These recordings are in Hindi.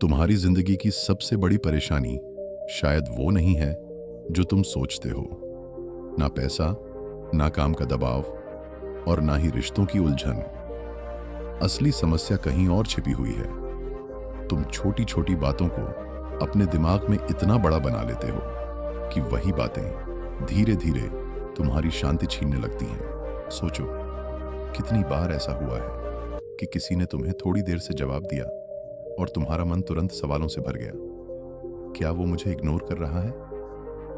तुम्हारी जिंदगी की सबसे बड़ी परेशानी शायद वो नहीं है जो तुम सोचते हो। ना पैसा, ना काम का दबाव और ना ही रिश्तों की उलझन। असली समस्या कहीं और छिपी हुई है। तुम छोटी छोटी बातों को अपने दिमाग में इतना बड़ा बना लेते हो कि वही बातें धीरे धीरे तुम्हारी शांति छीनने लगती हैं। सोचो, कितनी बार ऐसा हुआ है कि किसी ने तुम्हें थोड़ी देर से जवाब दिया और तुम्हारा मन तुरंत सवालों से भर गया। क्या वो मुझे इग्नोर कर रहा है?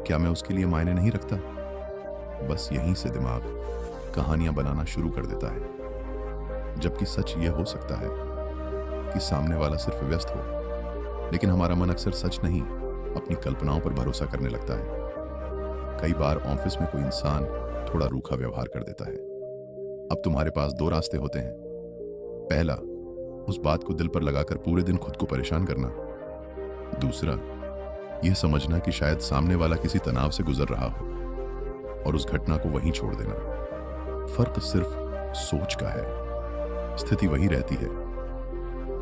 क्या मैं उसके लिए मायने नहीं रखता? बस यहीं से दिमाग कहानियां बनाना शुरू कर देता है। जबकि सच यह हो सकता है कि सामने वाला सिर्फ व्यस्त हो, लेकिन हमारा मन अक्सर सच नहीं, अपनी कल्पनाओं पर भरोसा करने लगता है। कई बार ऑफिस में कोई इंसान थोड़ा रूखा व्यवहार कर देता है। अब तुम्हारे पास दो रास्ते होते हैं। पहला, उस बात को दिल पर लगाकर पूरे दिन खुद को परेशान करना। दूसरा, यह समझना कि शायद सामने वाला किसी तनाव से गुजर रहा हो और उस घटना को वहीं छोड़ देना। फर्क सिर्फ सोच का है। स्थिति वही रहती है,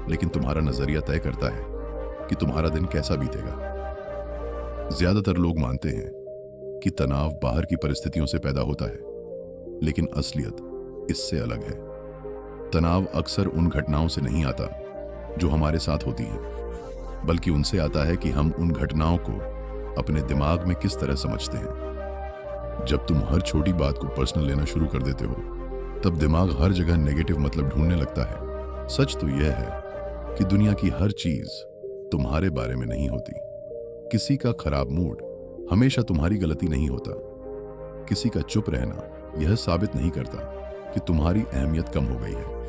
लेकिन तुम्हारा नजरिया तय करता है कि तुम्हारा दिन कैसा बीतेगा। ज्यादातर लोग मानते हैं कि तनाव बाहर की परिस्थितियों से पैदा होता है, लेकिन असलियत इससे अलग है। तनाव अक्सर उन घटनाओं से नहीं आता जो हमारे साथ होती हैं, बल्कि उनसे आता है कि हम उन घटनाओं को अपने दिमाग में किस तरह समझते हैं। जब तुम हर छोटी बात को पर्सनल लेना शुरू कर देते हो, तब दिमाग हर जगह नेगेटिव मतलब ढूंढने लगता है। सच तो यह है कि दुनिया की हर चीज तुम्हारे बारे में नहीं होती। किसी का खराब मूड हमेशा तुम्हारी गलती नहीं होता। किसी का चुप रहना यह साबित नहीं करता कि तुम्हारी अहमियत कम हो गई है।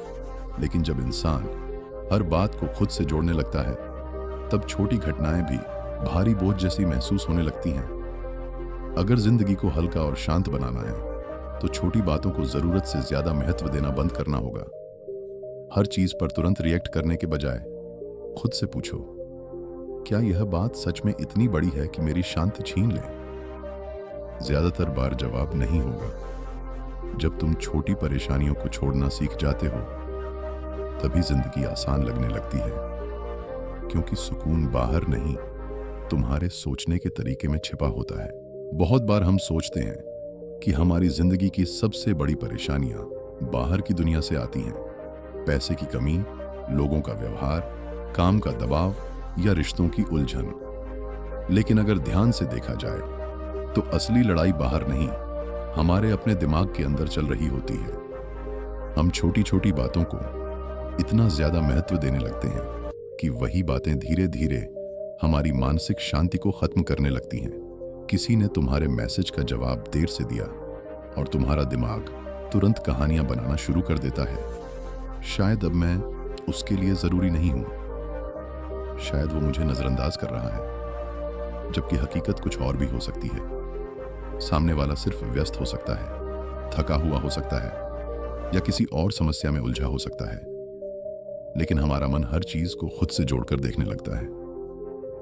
लेकिन जब इंसान हर बात को खुद से जोड़ने लगता है, तब छोटी घटनाएं भी भारी बोझ जैसी महसूस होने लगती हैं। अगर जिंदगी को हल्का और शांत बनाना है, तो छोटी बातों को जरूरत से ज्यादा महत्व देना बंद करना होगा। हर चीज पर तुरंत रिएक्ट करने के बजाय खुद से पूछो, क्या यह बात सच में इतनी बड़ी है कि मेरी शांति छीन ले? ज्यादातर बार जवाब नहीं होगा। जब तुम छोटी परेशानियों को छोड़ना सीख जाते हो, तभी जिंदगी आसान लगने लगती है। क्योंकि सुकून बाहर नहीं, तुम्हारे सोचने के तरीके में छिपा होता है। बहुत बार हम सोचते हैं कि हमारी जिंदगी की सबसे बड़ी परेशानियां बाहर की दुनिया से आती हैं। पैसे की कमी, लोगों का व्यवहार, काम का दबाव या रिश्तों की उलझन। लेकिन अगर ध्यान से देखा जाए, तो असली लड़ाई बाहर नहीं, हमारे अपने दिमाग के अंदर चल रही होती है। हम छोटी छोटी बातों को इतना ज्यादा महत्व देने लगते हैं कि वही बातें धीरे धीरे हमारी मानसिक शांति को खत्म करने लगती हैं। किसी ने तुम्हारे मैसेज का जवाब देर से दिया और तुम्हारा दिमाग तुरंत कहानियां बनाना शुरू कर देता है। शायद अब मैं उसके लिए जरूरी नहीं हूं, शायद वो मुझे नजरअंदाज कर रहा है। जबकि हकीकत कुछ और भी हो सकती है। सामने वाला सिर्फ व्यस्त हो सकता है, थका हुआ हो सकता है, या किसी और समस्या में उलझा हो सकता है। लेकिन हमारा मन हर चीज को खुद से जोड़कर देखने लगता है।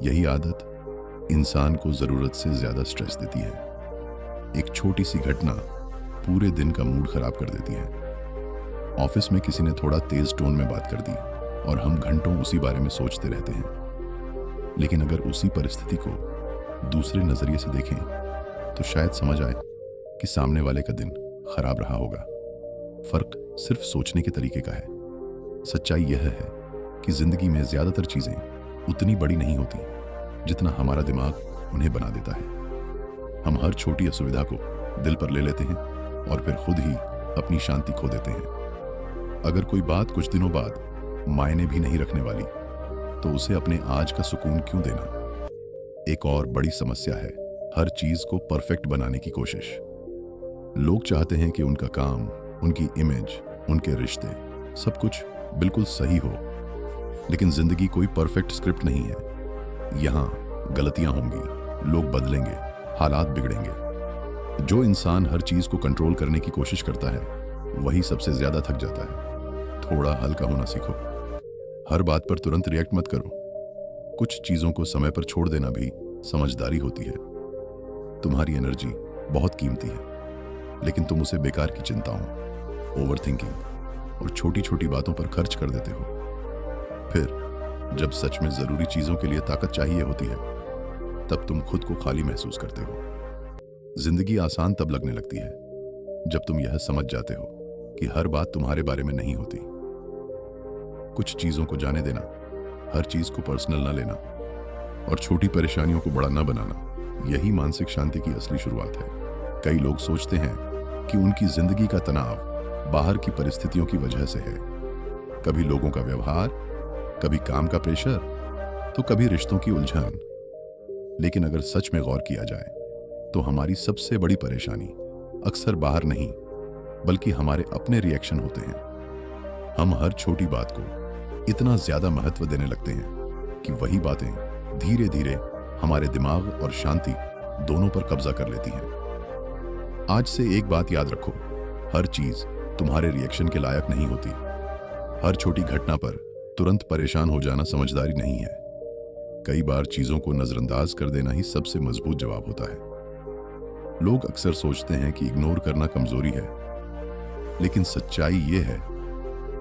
यही आदत इंसान को जरूरत से ज्यादा स्ट्रेस देती है। एक छोटी सी घटना पूरे दिन का मूड खराब कर देती है। ऑफिस में किसी ने थोड़ा तेज टोन में बात कर दी और हम घंटों उसी बारे में सोचते रहते हैं। लेकिन अगर उसी परिस्थिति को दूसरे नजरिए से देखें, तो शायद समझ आए कि सामने वाले का दिन खराब रहा होगा। फर्क सिर्फ सोचने के तरीके का है। सच्चाई यह है कि जिंदगी में ज्यादातर चीजें उतनी बड़ी नहीं होती जितना हमारा दिमाग उन्हें बना देता है। हम हर छोटी असुविधा को दिल पर ले लेते हैं और फिर खुद ही अपनी शांति खो देते हैं। अगर कोई बात कुछ दिनों बाद मायने भी नहीं रखने वाली, तो उसे अपने आज का सुकून क्यों देना? एक और बड़ी समस्या है हर चीज को परफेक्ट बनाने की कोशिश। लोग चाहते हैं कि उनका काम, उनकी इमेज, उनके रिश्ते, सब कुछ बिल्कुल सही हो। लेकिन जिंदगी कोई परफेक्ट स्क्रिप्ट नहीं है। यहां गलतियां होंगी, लोग बदलेंगे, हालात बिगड़ेंगे। जो इंसान हर चीज को कंट्रोल करने की कोशिश करता है, वही सबसे ज्यादा थक जाता है। थोड़ा हल्का होना सीखो। हर बात पर तुरंत रिएक्ट मत करो। कुछ चीजों को समय पर छोड़ देना भी समझदारी होती है। तुम्हारी एनर्जी बहुत कीमती है, लेकिन तुम उसे बेकार की चिंताओं, ओवरथिंकिंग और छोटी छोटी बातों पर खर्च कर देते हो। फिर जब सच में जरूरी चीजों के लिए ताकत चाहिए होती है, तब तुम खुद को खाली महसूस करते हो। जिंदगी आसान तब लगने लगती है जब तुम यह समझ जाते हो कि हर बात तुम्हारे बारे में नहीं होती। कुछ चीजों को जाने देना, हर चीज को पर्सनल न लेना और छोटी परेशानियों को बड़ा न बनाना, यही मानसिक शांति की असली शुरुआत है। कई लोग सोचते हैं कि उनकी जिंदगी का तनाव बाहर की परिस्थितियों की वजह से है। कभी लोगों का व्यवहार, कभी काम का प्रेशर, तो कभी रिश्तों की उलझन। लेकिन अगर सच में गौर किया जाए तो हमारी सबसे बड़ी परेशानी अक्सर बाहर नहीं बल्कि हमारे अपने रिएक्शन होते हैं। हम हर छोटी बात को इतना ज्यादा महत्व देने लगते हैं कि वही बातें धीरे धीरे हमारे दिमाग और शांति दोनों पर कब्जा कर लेती हैं। आज से एक बात याद रखो, हर चीज तुम्हारे रिएक्शन के लायक नहीं होती। हर छोटी घटना पर तुरंत परेशान हो जाना समझदारी नहीं है। कई बार चीजों को नजरअंदाज कर देना ही सबसे मजबूत जवाब होता है। लोग अक्सर सोचते हैं कि इग्नोर करना कमजोरी है, लेकिन सच्चाई ये है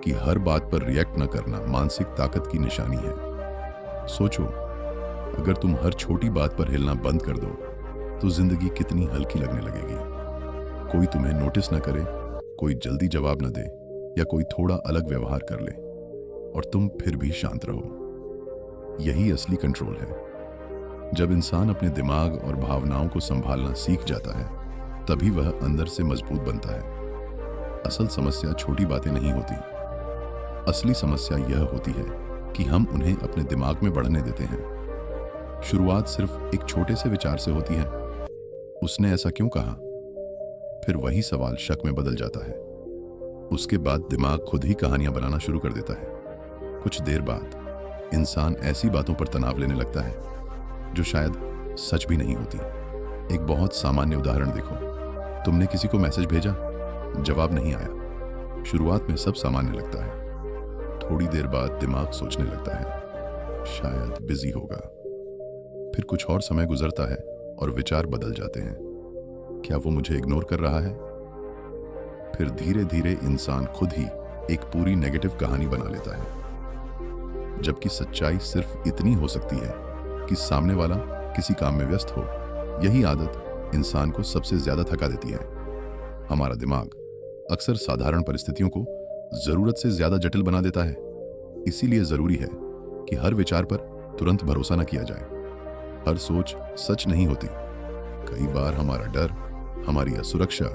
कि हर बात पर रिएक्ट न करना मानसिक ताकत की निशानी है। सोचो, अगर तुम हर छोटी बात पर हिलना बंद कर दो तो जिंदगी कितनी हल्की लगने लगेगी। कोई तुम्हें नोटिस न करे, कोई जल्दी जवाब न दे या कोई थोड़ा अलग व्यवहार कर ले और तुम फिर भी शांत रहो। यही असली कंट्रोल है। जब इंसान अपने दिमाग और भावनाओं को संभालना सीख जाता है, तभी वह अंदर से मजबूत बनता है। असल समस्या छोटी बातें नहीं होती। असली समस्या यह होती है कि हम उन्हें अपने दिमाग में बढ़ने देते हैं। शुरुआत सिर्फ एक छोटे से विचार से होती है, उसने ऐसा क्यों कहा? फिर वही सवाल शक में बदल जाता है। उसके बाद दिमाग खुद ही कहानियां बनाना शुरू कर देता है। कुछ देर बाद इंसान ऐसी बातों पर तनाव लेने लगता है जो शायद सच भी नहीं होती। एक बहुत सामान्य उदाहरण देखो। तुमने किसी को मैसेज भेजा, जवाब नहीं आया। शुरुआत में सब सामान्य लगता है। थोड़ी देर बाद दिमाग सोचने लगता है, शायद बिजी होगा। फिर कुछ और समय गुजरता है और विचार बदल जाते हैं। क्या वो मुझे इग्नोर कर रहा है? फिर धीरे धीरे इंसान खुद ही एक पूरी नेगेटिव कहानी बना लेता है, जबकि सच्चाई सिर्फ इतनी हो सकती है कि सामने वाला किसी काम में व्यस्त हो। यही आदत इंसान को सबसे ज्यादा थका देती है। हमारा दिमाग अक्सर साधारण परिस्थितियों को जरूरत से ज्यादा जटिल बना देता है। इसीलिए जरूरी है कि हर विचार पर तुरंत भरोसा न किया जाए। हर सोच सच नहीं होती। कई बार हमारा डर, हमारी असुरक्षा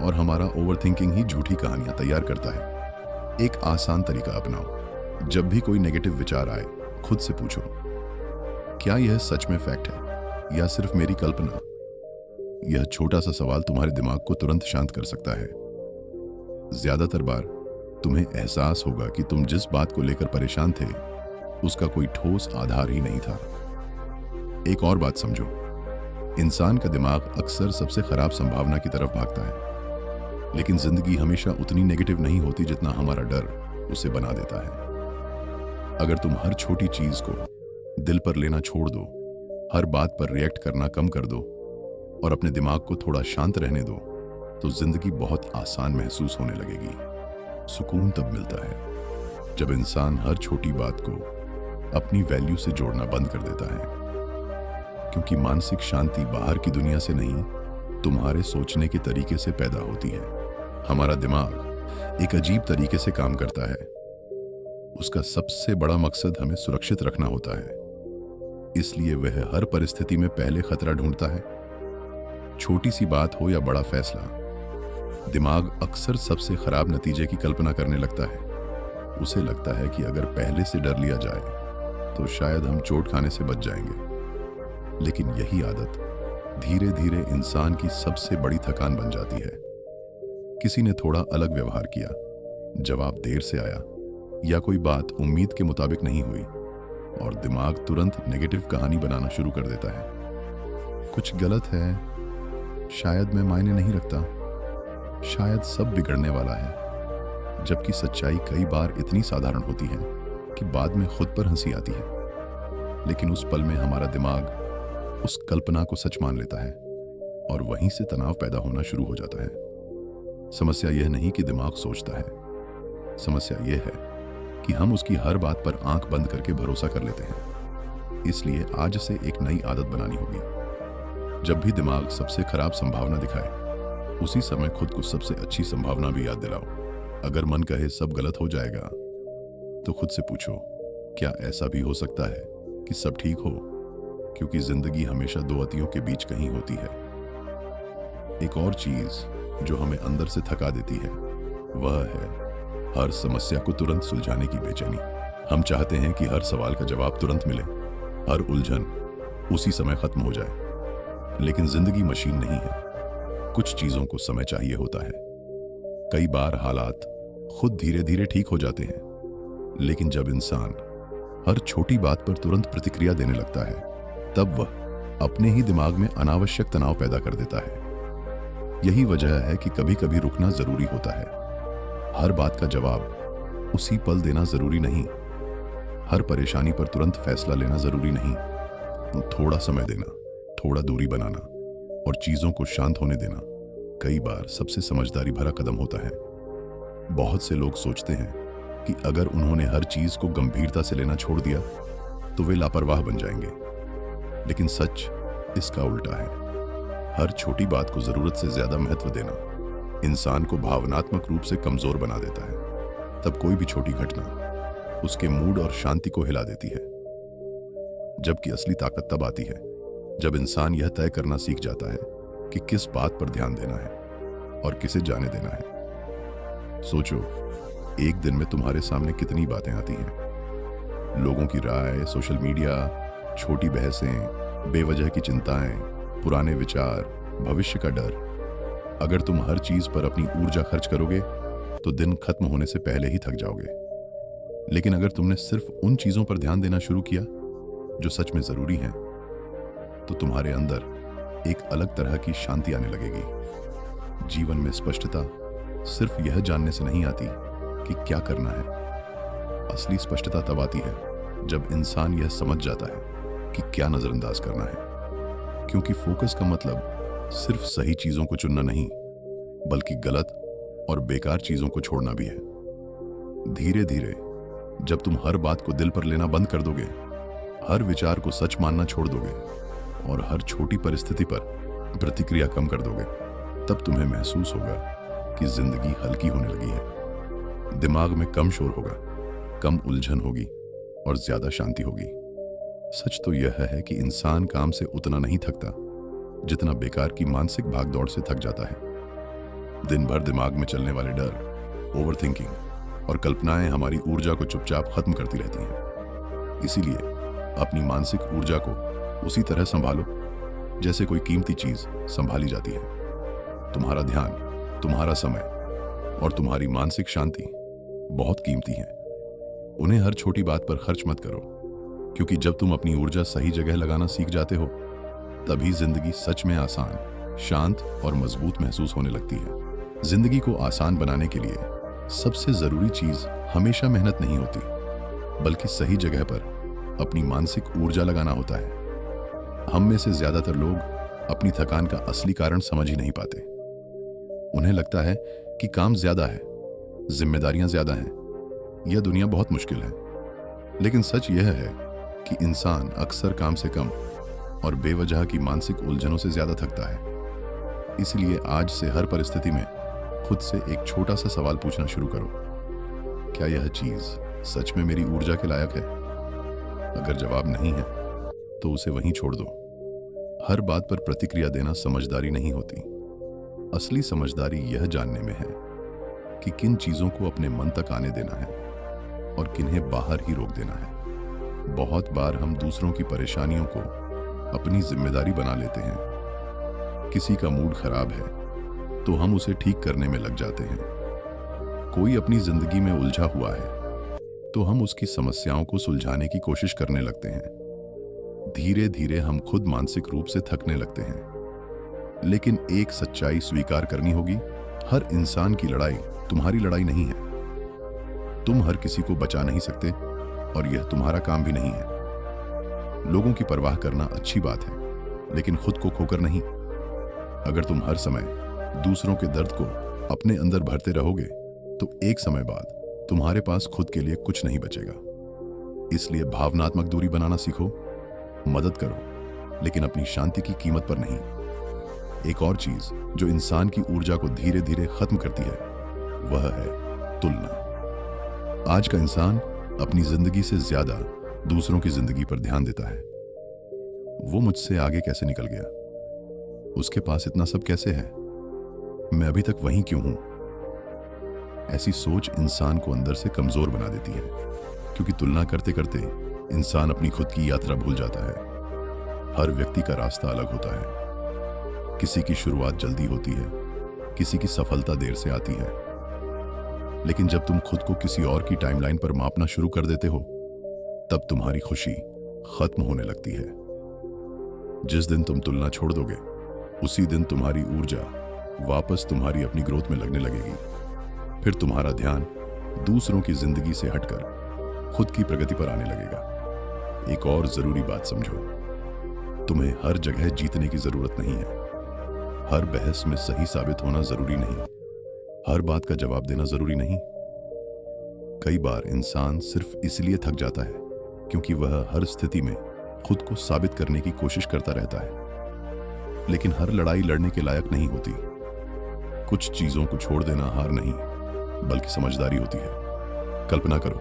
और हमारा ओवरथिंकिंग ही झूठी कहानियां तैयार करता है। एक आसान तरीका अपनाओ। जब भी कोई नेगेटिव विचार आए, खुद से पूछो, क्या यह सच में फैक्ट है या सिर्फ मेरी कल्पना? यह छोटा सा सवाल तुम्हारे दिमाग को तुरंत शांत कर सकता है। ज्यादातर बार तुम्हें एहसास होगा कि तुम जिस बात को लेकर परेशान थे, उसका कोई ठोस आधार ही नहीं था। एक और बात समझो, इंसान का दिमाग अक्सर सबसे खराब संभावना की तरफ भागता है, लेकिन जिंदगी हमेशा उतनी नेगेटिव नहीं होती जितना हमारा डर उसे बना देता है। अगर तुम हर छोटी चीज को दिल पर लेना छोड़ दो, हर बात पर रिएक्ट करना कम कर दो और अपने दिमाग को थोड़ा शांत रहने दो, तो जिंदगी बहुत आसान महसूस होने लगेगी। सुकून तब मिलता है जब इंसान हर छोटी बात को अपनी वैल्यू से जोड़ना बंद कर देता है, क्योंकि मानसिक शांति बाहर की दुनिया से नहीं, तुम्हारे सोचने के तरीके से पैदा होती है। हमारा दिमाग एक अजीब तरीके से काम करता है। उसका सबसे बड़ा मकसद हमें सुरक्षित रखना होता है, इसलिए वह हर परिस्थिति में पहले खतरा ढूंढता है। छोटी सी बात हो या बड़ा फैसला, दिमाग अक्सर सबसे खराब नतीजे की कल्पना करने लगता है। उसे लगता है कि अगर पहले से डर लिया जाए तो शायद हम चोट खाने से बच जाएंगे। लेकिन यही आदत धीरे धीरे इंसान की सबसे बड़ी थकान बन जाती है। किसी ने थोड़ा अलग व्यवहार किया, जवाब देर से आया या कोई बात उम्मीद के मुताबिक नहीं हुई और दिमाग तुरंत नेगेटिव कहानी बनाना शुरू कर देता है। कुछ गलत है, शायद मैं मायने नहीं रखता, शायद सब बिगड़ने वाला है। जबकि सच्चाई कई बार इतनी साधारण होती है कि बाद में खुद पर हंसी आती है, लेकिन उस पल में हमारा दिमाग उस कल्पना को सच मान लेता है और वहीं से तनाव पैदा होना शुरू हो जाता है। समस्या यह नहीं कि दिमाग सोचता है, समस्या यह है कि हम उसकी हर बात पर आंख बंद करके भरोसा कर लेते हैं। इसलिए आज से एक नई आदत बनानी होगी। जब भी दिमाग सबसे खराब संभावना दिखाए, उसी समय खुद को सबसे अच्छी संभावना भी याद दिलाओ। अगर मन कहे सब गलत हो जाएगा, तो खुद से पूछो, क्या ऐसा भी हो सकता है कि सब ठीक हो? क्योंकि जिंदगी हमेशा दो अतियों के बीच कहीं होती है। एक और चीज जो हमें अंदर से थका देती है, वह है हर समस्या को तुरंत सुलझाने की बेचैनी। हम चाहते हैं कि हर सवाल का जवाब तुरंत मिले, हर उलझन उसी समय खत्म हो जाए। लेकिन जिंदगी मशीन नहीं है। कुछ चीजों को समय चाहिए होता है। कई बार हालात खुद धीरे धीरे ठीक हो जाते हैं, लेकिन जब इंसान हर छोटी बात पर तुरंत प्रतिक्रिया देने लगता है, तब वह अपने ही दिमाग में अनावश्यक तनाव पैदा कर देता है। यही वजह है कि कभी कभी रुकना जरूरी होता है। हर बात का जवाब उसी पल देना जरूरी नहीं। हर परेशानी पर तुरंत फैसला लेना जरूरी नहीं। थोड़ा समय देना, थोड़ा दूरी बनाना और चीजों को शांत होने देना कई बार सबसे समझदारी भरा कदम होता है। बहुत से लोग सोचते हैं कि अगर उन्होंने हर चीज को गंभीरता से लेना छोड़ दिया तो वे लापरवाह बन जाएंगे। लेकिन सच इसका उल्टा है। हर छोटी बात को जरूरत से ज्यादा महत्व देना इंसान को भावनात्मक रूप से कमजोर बना देता है। तब कोई भी छोटी घटना उसके मूड और शांति को हिला देती है। जबकि असली ताकत तब आती है जब इंसान यह तय करना सीख जाता है कि किस बात पर ध्यान देना है और किसे जाने देना है। सोचो, एक दिन में तुम्हारे सामने कितनी बातें आती हैं। लोगों की राय, सोशल मीडिया, छोटी बहसें, बेवजह की चिंताएं, पुराने विचार, भविष्य का डर। अगर तुम हर चीज पर अपनी ऊर्जा खर्च करोगे तो दिन खत्म होने से पहले ही थक जाओगे। लेकिन अगर तुमने सिर्फ उन चीजों पर ध्यान देना शुरू किया जो सच में जरूरी हैं, तो तुम्हारे अंदर एक अलग तरह की शांति आने लगेगी। जीवन में स्पष्टता सिर्फ यह जानने से नहीं आती कि क्या करना है। असली स्पष्टता तब आती है जब इंसान यह समझ जाता है कि क्या नजरअंदाज करना है। क्योंकि फोकस का मतलब सिर्फ सही चीजों को चुनना नहीं, बल्कि गलत और बेकार चीजों को छोड़ना भी है। धीरे धीरे जब तुम हर बात को दिल पर लेना बंद कर दोगे, हर विचार को सच मानना छोड़ दोगे और हर छोटी परिस्थिति पर प्रतिक्रिया कम कर दोगे, तब तुम्हें महसूस होगा कि जिंदगी हल्की होने लगी है। दिमाग में कम शोर होगा, कम उलझन होगी और ज्यादा शांति होगी। सच तो यह है कि इंसान काम से उतना नहीं थकता जितना बेकार की मानसिक भागदौड़ से थक जाता है। दिन भर दिमाग में चलने वाले डर, ओवरथिंकिंग और कल्पनाएं हमारी ऊर्जा को चुपचाप खत्म करती रहती हैं। इसीलिए अपनी मानसिक ऊर्जा को उसी तरह संभालो जैसे कोई कीमती चीज संभाली जाती है। तुम्हारा ध्यान, तुम्हारा समय और तुम्हारी मानसिक शांति बहुत कीमती है। उन्हें हर छोटी बात पर खर्च मत करो, क्योंकि जब तुम अपनी ऊर्जा सही जगह लगाना सीख जाते हो, तभी जिंदगी सच में आसान, शांत और मजबूत महसूस होने लगती है। जिंदगी को आसान बनाने के लिए सबसे जरूरी चीज हमेशा मेहनत नहीं होती, बल्कि सही जगह पर अपनी मानसिक ऊर्जा लगाना होता है। हम में से ज्यादातर लोग अपनी थकान का असली कारण समझ ही नहीं पाते। उन्हें लगता है कि काम ज्यादा है, जिम्मेदारियां ज्यादा हैं, यह दुनिया बहुत मुश्किल है। लेकिन सच यह है कि इंसान अक्सर काम से कम और बेवजह की मानसिक उलझनों से ज्यादा थकता है। इसलिए आज से हर परिस्थिति में खुद से एक छोटा सा सवाल पूछना शुरू करो, क्या यह चीज सच में मेरी ऊर्जा के लायक है? अगर जवाब नहीं है तो उसे वहीं छोड़ दो। हर बात पर प्रतिक्रिया देना समझदारी नहीं होती। असली समझदारी यह जानने में है कि किन चीजों को अपने मन तक आने देना है और किन्हें बाहर ही रोक देना है। बहुत बार हम दूसरों की परेशानियों को अपनी जिम्मेदारी बना लेते हैं। किसी का मूड खराब है तो हम उसे ठीक करने में लग जाते हैं। कोई अपनी जिंदगी में उलझा हुआ है तो हम उसकी समस्याओं को सुलझाने की कोशिश करने लगते हैं। धीरे धीरे हम खुद मानसिक रूप से थकने लगते हैं। लेकिन एक सच्चाई स्वीकार करनी होगी, हर इंसान की लड़ाई तुम्हारी लड़ाई नहीं है। तुम हर किसी को बचा नहीं सकते और यह तुम्हारा काम भी नहीं है। लोगों की परवाह करना अच्छी बात है, लेकिन खुद को खोकर नहीं। अगर तुम हर समय दूसरों के दर्द को अपने अंदर भरते रहोगे तो एक समय बाद तुम्हारे पास खुद के लिए कुछ नहीं बचेगा। इसलिए भावनात्मक दूरी बनाना सीखो। मदद करो, लेकिन अपनी शांति की कीमत पर नहीं। एक और चीज जो इंसान की ऊर्जा को धीरे धीरे खत्म करती है, वह है तुलना। आज का इंसान अपनी जिंदगी से ज्यादा दूसरों की जिंदगी पर ध्यान देता है। वो मुझसे आगे कैसे निकल गया, उसके पास इतना सब कैसे है, मैं अभी तक वहीं क्यों हूं। ऐसी सोच इंसान को अंदर से कमजोर बना देती है, क्योंकि तुलना करते करते इंसान अपनी खुद की यात्रा भूल जाता है। हर व्यक्ति का रास्ता अलग होता है। किसी की शुरुआत जल्दी होती है, किसी की सफलता देर से आती है। लेकिन जब तुम खुद को किसी और की टाइमलाइन पर मापना शुरू कर देते हो, तब तुम्हारी खुशी खत्म होने लगती है। जिस दिन तुम तुलना छोड़ दोगे, उसी दिन तुम्हारी ऊर्जा वापस तुम्हारी अपनी ग्रोथ में लगने लगेगी। फिर तुम्हारा ध्यान दूसरों की जिंदगी से हटकर खुद की प्रगति पर आने लगेगा। एक और जरूरी बात समझो, तुम्हें हर जगह जीतने की जरूरत नहीं है। हर बहस में सही साबित होना जरूरी नहीं, हर बात का जवाब देना जरूरी नहीं। कई बार इंसान सिर्फ इसलिए थक जाता है क्योंकि वह हर स्थिति में खुद को साबित करने की कोशिश करता रहता है। लेकिन हर लड़ाई लड़ने के लायक नहीं होती। कुछ चीजों को छोड़ देना हार नहीं, बल्कि समझदारी होती है। कल्पना करो,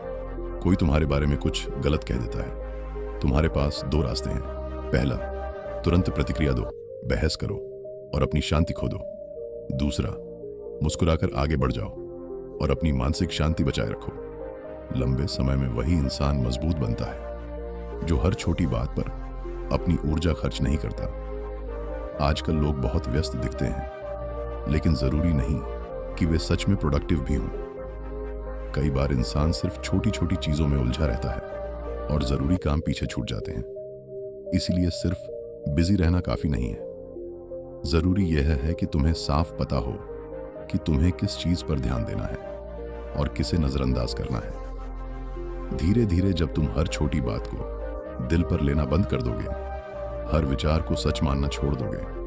कोई तुम्हारे बारे में कुछ गलत कह देता है। तुम्हारे पास दो रास्ते हैं। पहला, तुरंत प्रतिक्रिया दो, बहस करो और अपनी शांति खो दो। दूसरा, मुस्कुराकर आगे बढ़ जाओ और अपनी मानसिक शांति बचाए रखो। लंबे समय में वही इंसान मजबूत बनता है जो हर छोटी बात पर अपनी ऊर्जा खर्च नहीं करता। आजकल लोग बहुत व्यस्त दिखते हैं, लेकिन जरूरी नहीं कि वे सच में प्रोडक्टिव भी हों। कई बार इंसान सिर्फ छोटी छोटी चीजों में उलझा रहता है और जरूरी काम पीछे छूट जाते हैं। इसलिए सिर्फ बिजी रहना काफी नहीं है। जरूरी यह है कि तुम्हें साफ पता हो कि तुम्हें किस चीज पर ध्यान देना है और किसे नजरअंदाज करना है। धीरे धीरे जब तुम हर छोटी बात को दिल पर लेना बंद कर दोगे, हर विचार को सच मानना छोड़ दोगे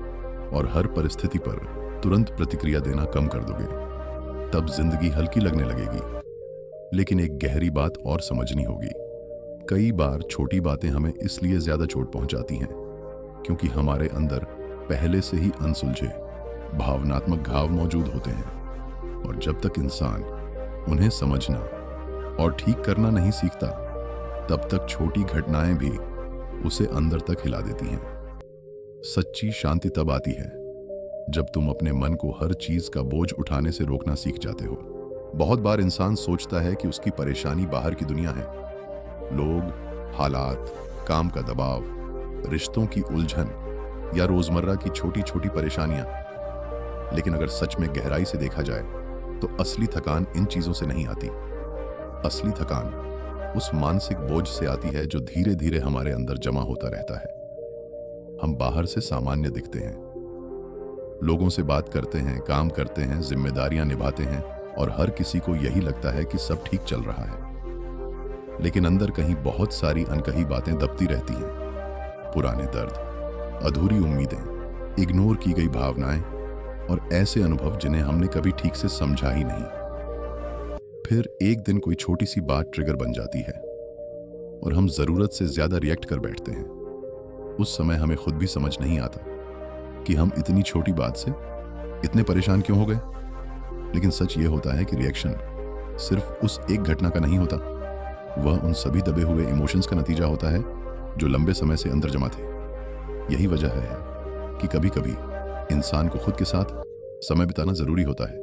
और हर परिस्थिति पर तुरंत प्रतिक्रिया देना कम कर दोगे, तब जिंदगी हल्की लगने लगेगी। लेकिन एक गहरी बात और समझनी होगी। कई बार छोटी बातें हमें इसलिए ज्यादा चोट पहुंचाती हैं क्योंकि हमारे अंदर पहले से ही अनसुलझे भावनात्मक घाव मौजूद होते हैं। और जब तक इंसान उन्हें समझना और ठीक करना नहीं सीखता, तब तक छोटी घटनाएं भी उसे अंदर तक हिला देती हैं। सच्ची शांति तब आती है जब तुम अपने मन को हर चीज का बोझ उठाने से रोकना सीख जाते हो। बहुत बार इंसान सोचता है कि उसकी परेशानी बाहर की दुनिया है, लोग, हालात, काम का दबाव, रिश्तों की उलझन या रोजमर्रा की छोटी छोटी परेशानियां। लेकिन अगर सच में गहराई से देखा जाए तो असली थकान इन चीजों से नहीं आती। असली थकान उस मानसिक बोझ से आती है जो धीरे धीरे हमारे अंदर जमा होता रहता है। हम बाहर से सामान्य दिखते हैं, लोगों से बात करते हैं, काम करते हैं, जिम्मेदारियां निभाते हैं और हर किसी को यही लगता है कि सब ठीक चल रहा है। लेकिन अंदर कहीं बहुत सारी अनकही बातें दबती रहती हैं। पुराने दर्द, अधूरी उम्मीदें, इग्नोर की गई भावनाएं और ऐसे अनुभव जिन्हें हमने कभी ठीक से समझा ही नहीं। फिर एक दिन कोई छोटी सी बात ट्रिगर बन जाती है और हम जरूरत से ज्यादा रिएक्ट कर बैठते हैं। उस समय हमें खुद भी समझ नहीं आता कि हम इतनी छोटी बात से इतने परेशान क्यों हो गए। लेकिन सच ये होता है कि रिएक्शन सिर्फ उस एक घटना का नहीं होता, वह उन सभी दबे हुए इमोशंस का नतीजा होता है जो लंबे समय से अंदर जमा थे। यही वजह है कि कभी कभी इंसान को खुद के साथ समय बिताना जरूरी होता है।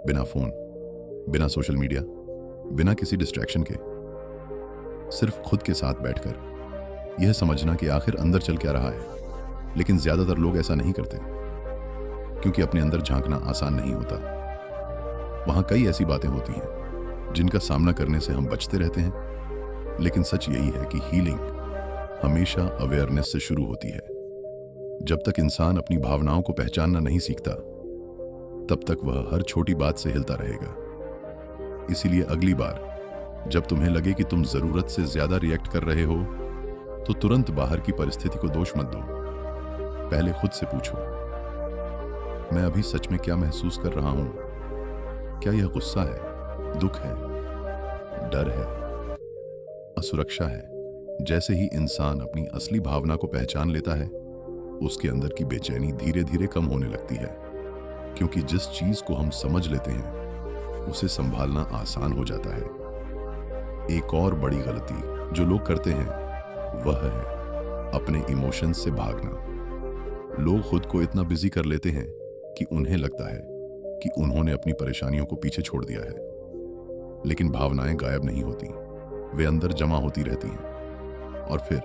बिना फोन, बिना सोशल मीडिया, बिना किसी डिस्ट्रैक्शन के, सिर्फ खुद के साथ बैठकर यह समझना कि आखिर अंदर चल क्या रहा है। लेकिन ज्यादातर लोग ऐसा नहीं करते क्योंकि अपने अंदर झांकना आसान नहीं होता। वहां कई ऐसी बातें होती हैं जिनका सामना करने से हम बचते रहते हैं। लेकिन सच यही है कि हीलिंग हमेशा अवेयरनेस से शुरू होती है। जब तक इंसान अपनी भावनाओं को पहचानना नहीं सीखता, तब तक वह हर छोटी बात से हिलता रहेगा। इसीलिए अगली बार जब तुम्हें लगे कि तुम जरूरत से ज्यादा रिएक्ट कर रहे हो, तो तुरंत बाहर की परिस्थिति को दोष मत दो। पहले खुद से पूछो, मैं अभी सच में क्या महसूस कर रहा हूं? क्या यह गुस्सा है, दुख है डर है, असुरक्षा है। जैसे ही इंसान अपनी असली भावना को पहचान लेता है, उसके अंदर की बेचैनी धीरे धीरे कम होने लगती है, क्योंकि जिस चीज को हम समझ लेते हैं उसे संभालना आसान हो जाता है। एक और बड़ी गलती जो लोग करते हैं वह है अपने इमोशंस से भागना। लोग खुद को इतना बिजी कर लेते हैं कि उन्हें लगता है कि उन्होंने अपनी परेशानियों को पीछे छोड़ दिया है, लेकिन भावनाएं गायब नहीं होती, वे अंदर जमा होती रहती हैं और फिर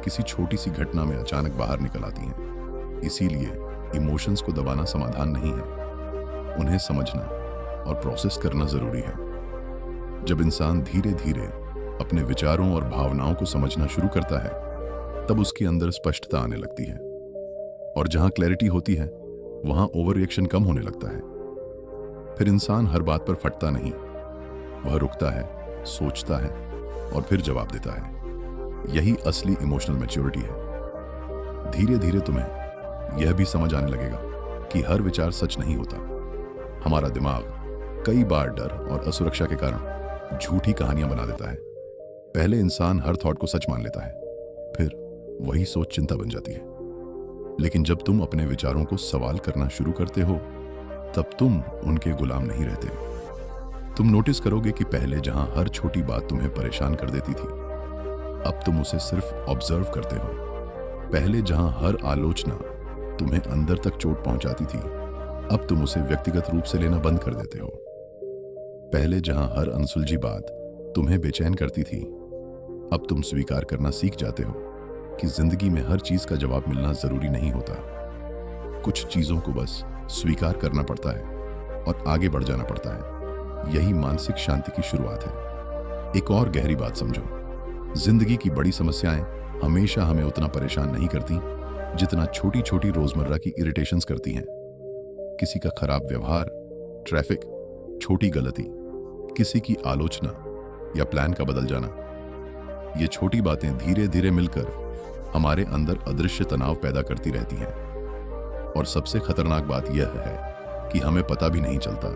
किसी छोटी सी घटना में अचानक बाहर निकल आती हैं। इसीलिए इमोशंस को दबाना समाधान नहीं है, उन्हें समझना और प्रोसेस करना जरूरी है। जब इंसान धीरे धीरे अपने विचारों और भावनाओं को समझना शुरू करता है, तब उसके अंदर स्पष्टता आने लगती है, और जहां क्लैरिटी होती है वहां ओवर रिएक्शन कम होने लगता है। फिर इंसान हर बात पर फटता नहीं, वह रुकता है, सोचता है और फिर जवाब देता है। यही असली इमोशनल मैच्योरिटी है। धीरे धीरे तुम्हें यह भी समझ आने लगेगा कि हर विचार सच नहीं होता। हमारा दिमाग कई बार डर और असुरक्षा के कारण झूठी कहानियां बना देता है। पहले इंसान हर थॉट को सच मान लेता है, फिर वही सोच चिंता बन जाती है। लेकिन जब तुम अपने विचारों को सवाल करना शुरू करते हो, तब तुम उनके गुलाम नहीं रहते। तुम नोटिस करोगे कि पहले जहां हर छोटी बात तुम्हें परेशान कर देती थी, अब तुम उसे सिर्फ ऑब्जर्व करते हो। पहले जहां हर आलोचना तुम्हें अंदर तक चोट पहुंचाती थी, अब तुम उसे व्यक्तिगत रूप से लेना बंद कर देते हो। पहले जहां हर अनसुलझी बात तुम्हें बेचैन करती थी, अब तुम स्वीकार करना सीख जाते हो कि जिंदगी में हर चीज का जवाब मिलना जरूरी नहीं होता। कुछ चीजों को बस स्वीकार करना पड़ता है और आगे बढ़ जाना पड़ता है। यही मानसिक शांति की शुरुआत है। एक और गहरी बात समझो, जिंदगी की बड़ी समस्याएं हमेशा हमें उतना परेशान नहीं करती जितना छोटी छोटी रोजमर्रा की इरिटेशंस करती हैं। किसी का खराब व्यवहार, ट्रैफिक, छोटी गलती, किसी की आलोचना या प्लान का बदल जाना, ये छोटी बातें धीरे धीरे मिलकर हमारे अंदर अदृश्य तनाव पैदा करती रहती हैं। और सबसे खतरनाक बात यह है कि हमें पता भी नहीं चलता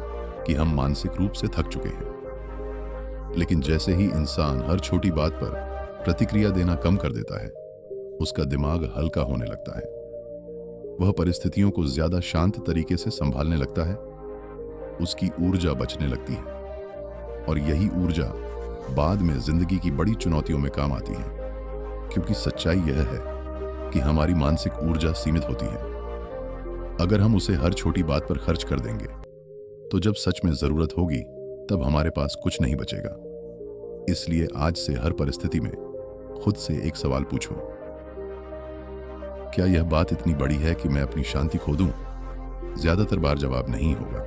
कि हम मानसिक रूप से थक चुके हैं। लेकिन जैसे ही इंसान हर छोटी बात पर प्रतिक्रिया देना कम कर देता है, उसका दिमाग हल्का होने लगता है। वह परिस्थितियों को ज्यादा शांत तरीके से संभालने लगता है, उसकी ऊर्जा बचने लगती है, और यही ऊर्जा बाद में जिंदगी की बड़ी चुनौतियों में काम आती है। क्योंकि सच्चाई यह है कि हमारी मानसिक ऊर्जा सीमित होती है। अगर हम उसे हर छोटी बात पर खर्च कर देंगे, तो जब सच में जरूरत होगी तब हमारे पास कुछ नहीं बचेगा। इसलिए आज से हर परिस्थिति में खुद से एक सवाल पूछो, क्या यह बात इतनी बड़ी है कि मैं अपनी शांति खो दूं? ज्यादातर बार जवाब नहीं होगा,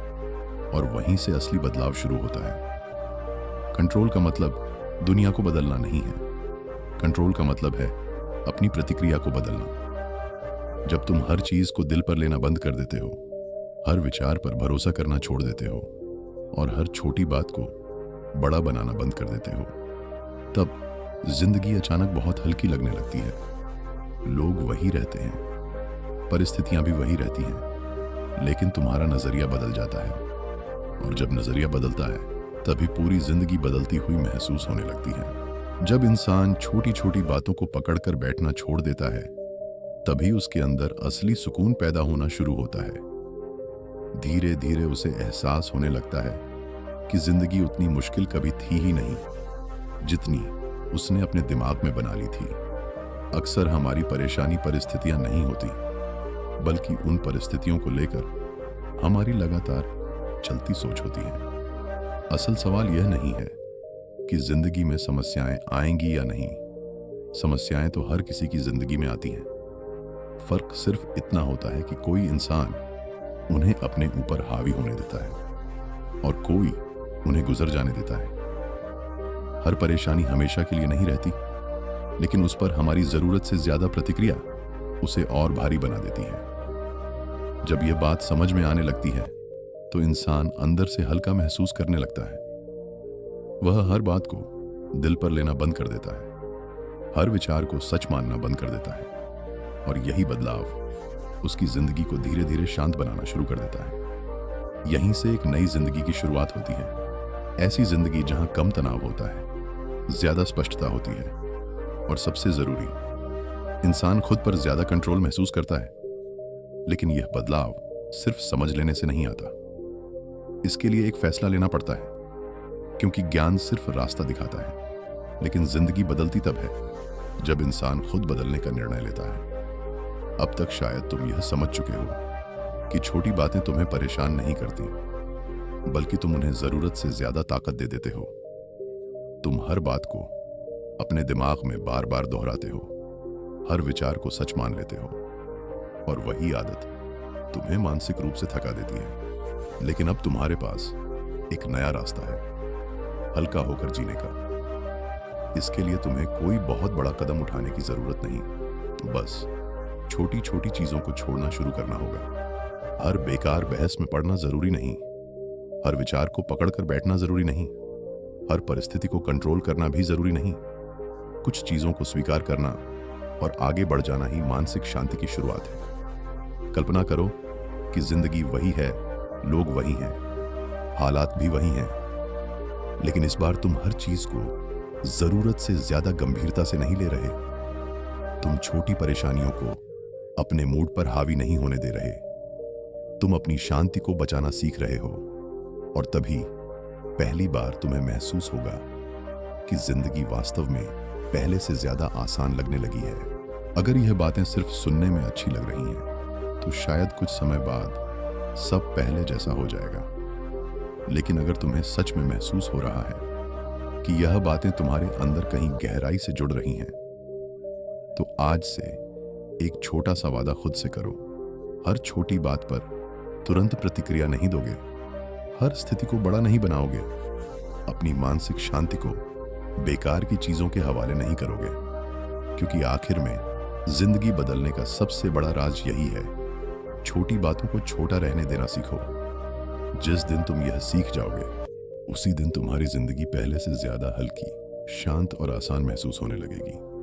और वहीं से असली बदलाव शुरू होता है। कंट्रोल का मतलब दुनिया को बदलना नहीं है, कंट्रोल का मतलब है अपनी प्रतिक्रिया को बदलना। जब तुम हर चीज को दिल पर लेना बंद कर देते हो, हर विचार पर भरोसा करना छोड़ देते हो और हर छोटी बात को बड़ा बनाना बंद कर देते हो, तब जिंदगी अचानक बहुत हल्की लगने लगती है। लोग वही रहते हैं, परिस्थितियां भी वही रहती हैं, लेकिन तुम्हारा नजरिया बदल जाता है। और जब नजरिया बदलता है, तभी पूरी जिंदगी बदलती हुई महसूस होने लगती है। जब इंसान छोटी छोटी बातों को पकड़कर बैठना छोड़ देता है, तभी उसके अंदर असली सुकून पैदा होना शुरू होता है। धीरे धीरे उसे एहसास होने लगता है कि जिंदगी उतनी मुश्किल कभी थी ही नहीं जितनी उसने अपने दिमाग में बना ली थी। अक्सर हमारी परेशानी परिस्थितियां नहीं होती, बल्कि उन परिस्थितियों को लेकर हमारी लगातार चलती सोच होती है। असल सवाल यह नहीं है कि जिंदगी में समस्याएं आएंगी या नहीं। समस्याएं तो हर किसी की जिंदगी में आती हैं। फर्क सिर्फ इतना होता है कि कोई इंसान उन्हें अपने ऊपर हावी होने देता है और कोई उन्हें गुजर जाने देता है। हर परेशानी हमेशा के लिए नहीं रहती, लेकिन उस पर हमारी जरूरत से ज्यादा प्रतिक्रिया उसे और भारी बना देती है। जब यह बात समझ में आने लगती है, तो इंसान अंदर से हल्का महसूस करने लगता है। वह हर बात को दिल पर लेना बंद कर देता है, हर विचार को सच मानना बंद कर देता है, और यही बदलाव उसकी जिंदगी को धीरे धीरे शांत बनाना शुरू कर देता है। यहीं से एक नई जिंदगी की शुरुआत होती है। ऐसी जिंदगी जहां कम तनाव होता है, ज्यादा स्पष्टता होती है और सबसे जरूरी, इंसान खुद पर ज्यादा कंट्रोल महसूस करता है। लेकिन यह बदलाव सिर्फ समझ लेने से नहीं आता। इसके लिए एक फैसला लेना पड़ता है, क्योंकि ज्ञान सिर्फ रास्ता दिखाता है, लेकिन जिंदगी बदलती तब है जब इंसान खुद बदलने का निर्णय लेता है। अब तक शायद तुम यह समझ चुके हो कि छोटी बातें तुम्हें परेशान नहीं करती, बल्कि तुम उन्हें जरूरत से ज्यादा ताकत दे देते हो। तुम हर बात को अपने दिमाग में बार बार दोहराते हो, हर विचार को सच मान लेते हो, और वही आदत तुम्हें मानसिक रूप से थका देती है। लेकिन अब तुम्हारे पास एक नया रास्ता है, हल्का होकर जीने का। इसके लिए तुम्हें कोई बहुत बड़ा कदम उठाने की जरूरत नहीं, बस छोटी छोटी चीजों को छोड़ना शुरू करना होगा। हर बेकार बहस में पड़ना जरूरी नहीं, हर विचार को पकड़कर बैठना जरूरी नहीं, हर परिस्थिति को कंट्रोल करना भी जरूरी नहीं। कुछ चीजों को स्वीकार करना और आगे बढ़ जाना ही मानसिक शांति की शुरुआत है। कल्पना करो कि जिंदगी वही है, लोग वही हैं, हालात भी वही हैं, लेकिन इस बार तुम हर चीज को जरूरत से ज्यादा गंभीरता से नहीं ले रहे। तुम छोटी परेशानियों को अपने मूड पर हावी नहीं होने दे रहे। तुम अपनी शांति को बचाना सीख रहे हो, और तभी पहली बार तुम्हें महसूस होगा कि जिंदगी वास्तव में पहले से ज्यादा आसान लगने लगी है। अगर यह बातें सिर्फ सुनने में अच्छी लग रही हैं, तो शायद कुछ समय बाद सब पहले जैसा हो जाएगा। लेकिन अगर तुम्हें सच में महसूस हो रहा है कि यह बातें तुम्हारे अंदर कहीं गहराई से जुड़ रही हैं, तो आज से एक छोटा सा वादा खुद से करो। हर छोटी बात पर तुरंत प्रतिक्रिया नहीं दोगे, हर स्थिति को बड़ा नहीं बनाओगे, अपनी मानसिक शांति को बेकार की चीजों के हवाले नहीं करोगे, क्योंकि आखिर में जिंदगी बदलने का सबसे बड़ा राज यही है, छोटी बातों को छोटा रहने देना सीखो। जिस दिन तुम यह सीख जाओगे, उसी दिन तुम्हारी जिंदगी पहले से ज्यादा हल्की, शांत और आसान महसूस होने लगेगी।